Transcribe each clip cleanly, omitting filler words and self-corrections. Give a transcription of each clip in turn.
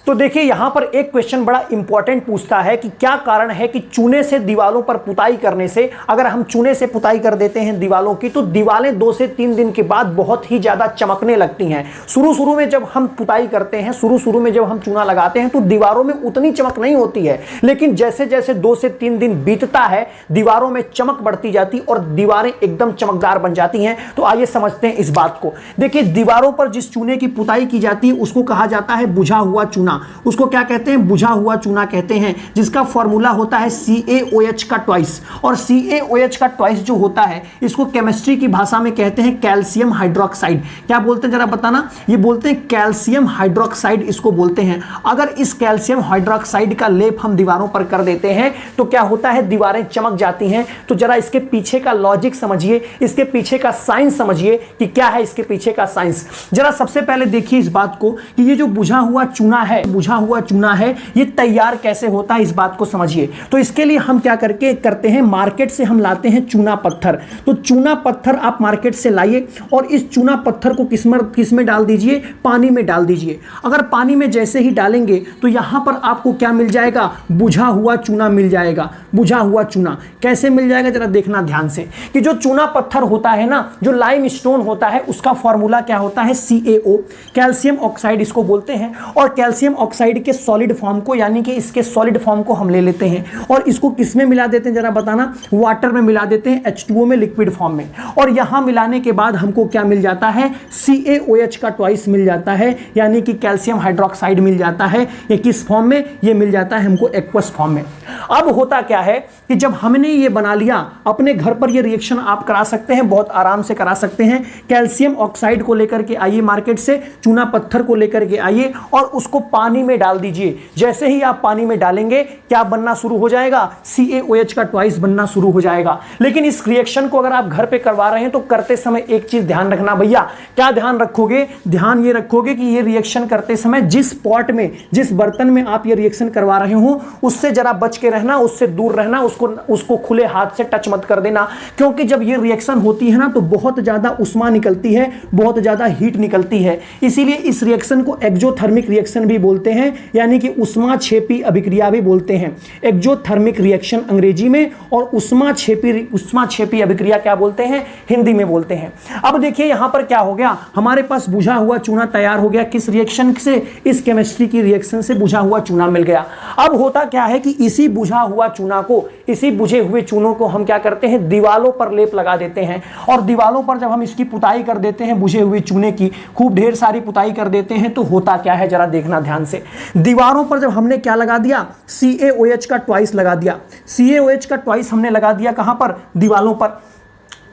तो देखिए यहां पर एक क्वेश्चन बड़ा इंपॉर्टेंट पूछता है कि क्या कारण है कि चूने से दीवारों पर पुताई करने से, अगर हम चूने से पुताई कर देते हैं दीवारों की, तो दीवारें 2 से 3 दिन के बाद बहुत ही ज्यादा चमकने लगती हैं। शुरू में जब हम पुताई करते हैं, शुरू में जब हम चूना लगाते हैं तो दीवारों में उतनी चमक नहीं होती है, लेकिन जैसे जैसे 2 से 3 दिन बीतता है दीवारों में चमक बढ़ती जाती और दीवारें एकदम चमकदार बन जाती हैं। तो आइए समझते हैं इस बात को। देखिए दीवारों पर जिस चूने की पुताई की जाती है उसको कहा जाता है बुझा हुआ चूना। उसको क्या कहते हैं? बुझा हुआ चूना कहते हैं, जिसका फॉर्मूला होता है CaOH का ट्वाइस। और CaOH का ट्वाइस जो होता है इसको केमिस्ट्री की भाषा में कहते हैं कैल्शियम हाइड्रोक्साइड। क्या बोलते हैं जरा बताना? ये बोलते हैं कैल्शियम हाइड्रोक्साइड, इसको बोलते हैं। अगर इस कैल्शियम हाइड्रोक्साइड का लेप हम दीवारों पर कर देते हैं तो क्या होता है? दीवारें चमक जाती हैं। तो जरा इसके पीछे का लॉजिक समझिए, इसके पीछे का साइंस समझिए कि क्या है इसके पीछे का साइंस। जरा सबसे पहले देखिए इस बात को कि ये जो बुझा हुआ चूना है ये तैयार कैसे होता है, इस बात को समझिए। तो इसके लिए हम क्या करते हैं, मार्केट से हम लाते हैं चूना पत्थर। तो चूना पत्थर आप मार्केट से लाइए और इस चूना पत्थर को किस में डाल दीजिए? पानी में डाल दीजिए। अगर पानी में जैसे ही डालेंगे तो यहां पर आपको क्या मिल जाएगा? बुझा हुआ चूना मिल जाएगा। बुझा हुआ चूना कैसे मिल जाएगा जरा देखना ध्यान से कि जो चूना पत्थर होता है ना, जो लाइम स्टोन होता है, उसका फॉर्मूला क्या होता है? CaO, कैल्शियम ऑक्साइड इसको बोलते हैं। और कैल्शियम ऑक्साइड के सॉलिड फॉर्म को, यानी कि इसके सॉलिड फॉर्म को हम ले लेते हैं और इसको किस में मिला देते हैं जरा बताना? वाटर में मिला देते हैं, H2O में, लिक्विड फॉर्म में। और यहां मिलाने के बाद हमको क्या मिल जाता है? CaOH का ट्वाइस मिल जाता है, यानी कि कैल्शियम हाइड्रोक्साइड मिल जाता है। ये किस फॉर्म में? ये मिल जाता है हमको एक्वस फॉर्म में। अब होता क्या है कि जब हमने ये बना लिया, अपने घर पर ये रिएक्शन आप करा सकते हैं, बहुत आराम से करा सकते हैं। कैल्शियम ऑक्साइड को लेकर के आइए मार्केट से, चूना पत्थर को लेकर के आइए और उसको पानी में डाल दीजिए। जैसे ही आप पानी में डालेंगे क्या बनना शुरू हो जाएगा? CaOH का ट्वाइस बनना शुरू हो जाएगा। लेकिन इस रिएक्शन को अगर आप घर पे करवा रहे हैं तो करते समय एक चीज ध्यान रखना भैया। क्या ध्यान रखोगे? ध्यान ये रखोगे कि ये रिएक्शन करते समय जिस पॉट में, जिस बर्तन में आप ये रिएक्शन करवा रहे हो उससे जरा बच के रहना, उससे दूर रहना, उसको खुले हाथ से टच मत कर देना। क्योंकि जब ये रिएक्शन होती है ना तो बहुत ज्यादा उष्मा निकलती है, बहुत ज्यादा हीट निकलती है। इसीलिए इस रिएक्शन को एक्जोथर्मिक रिएक्शन भी बोलते हैं, यानी कि उष्माक्षेपी अभिक्रिया भी बोलते हैं। एक्जोथर्मिक रिएक्शन अंग्रेजी में और उष्माक्षेपी अभिक्रिया क्या बोलते हैं? हिंदी में बोलते हैं। अब देखिए यहां पर क्या हो गया, हमारे पास बुझा हुआ चूना तैयार हो गया। किस रिएक्शन से? इस केमिस्ट्री की रिएक्शन से बुझा हुआ चूना मिल गया। अब होता क्या है कि इसी बुझा हुआ चूना को, इसी बुझे हुए चूनों को हम क्या करते हैं? दीवालों पर लेप लगा देते हैं। और दीवालों पर जब हम इसकी पुताई कर देते हैं, बुझे हुए चूने की खूब ढेर सारी पुताई कर देते हैं, तो होता क्या है जरा देखना ध्यान से। दीवारों पर जब हमने क्या लगा दिया? CaOH का ट्वाइस लगा दिया। CaOH का ट्वाइस हमने लगा दिया कहां पर? दीवालों पर।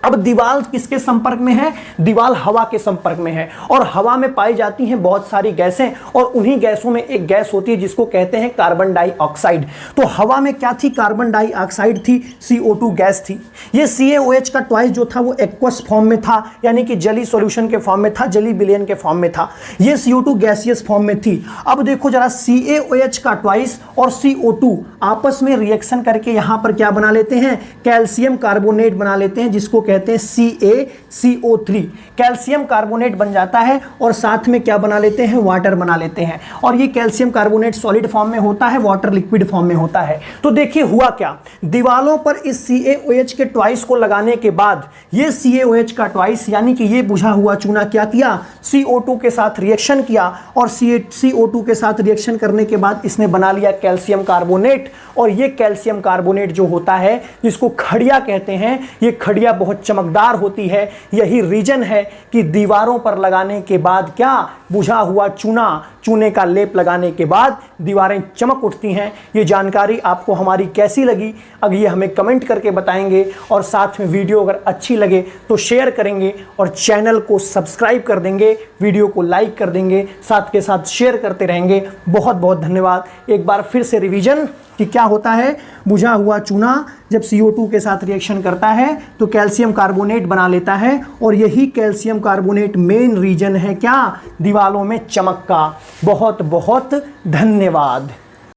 अब दीवार किसके संपर्क में है? दीवार हवा के संपर्क में है और हवा में पाई जाती हैं बहुत सारी गैसें और उन्हीं गैसों में एक गैस होती है जिसको कहते हैं कार्बन डाइऑक्साइड। तो हवा में क्या थी? कार्बन डाइऑक्साइड थी, CO2 गैस थी। ये CaOH का ट्वाइस जो था वो एक्वस फॉर्म में था, यानी कि जली सॉल्यूशन के फॉर्म में था, जली विलयन के फॉर्म में था। ये CO2 गैसियस फॉर्म में थी। अब देखो जरा, CaOH का ट्वाइस और CO2 आपस में रिएक्शन करके यहां पर क्या बना लेते हैं? कैल्शियम कार्बोनेट बना लेते हैं, जिसको कहते हैं CaCO3। कैल्शियम कार्बोनेट बन जाता है और साथ में क्या बना लेते हैं? वाटर बना लेते हैं। और ये कैल्शियम कार्बोनेट सॉलिड फॉर्म में होता है, वाटर लिक्विड फॉर्म में होता है। तो देखिए हुआ क्या, दीवालों पर इस CaOH के ट्वाइस को लगाने के बाद ये CaOH का ट्वाइस, यानी कि ये बुझा हुआ चूना क्या किया? CO2 के साथ रिएक्शन किया और CO2 के साथ रिएक्शन करने के बाद इसने बना लिया कैल्शियम कार्बोनेट। और ये कैल्शियम कार्बोनेट जो होता है, जिसको खड़िया कहते हैं, ये खड़िया बहुत चमकदार होती है। यही रीजन है कि दीवारों पर लगाने के बाद क्या? बुझा हुआ चूने का लेप लगाने के बाद दीवारें चमक उठती हैं। ये जानकारी आपको हमारी कैसी लगी, अगर ये हमें कमेंट करके बताएंगे। और साथ में वीडियो अगर अच्छी लगे तो शेयर करेंगे और चैनल को सब्सक्राइब कर देंगे, वीडियो को लाइक कर देंगे, साथ के साथ शेयर करते रहेंगे। बहुत बहुत धन्यवाद। एक बार फिर से रिवीजन कि क्या होता है, बुझा हुआ चूना जब CO2 के साथ रिएक्शन करता है तो कैल्शियम कार्बोनेट बना लेता है और यही कैल्शियम कार्बोनेट मेन रीजन है क्या? दीवालों में चमक का। बहुत बहुत धन्यवाद।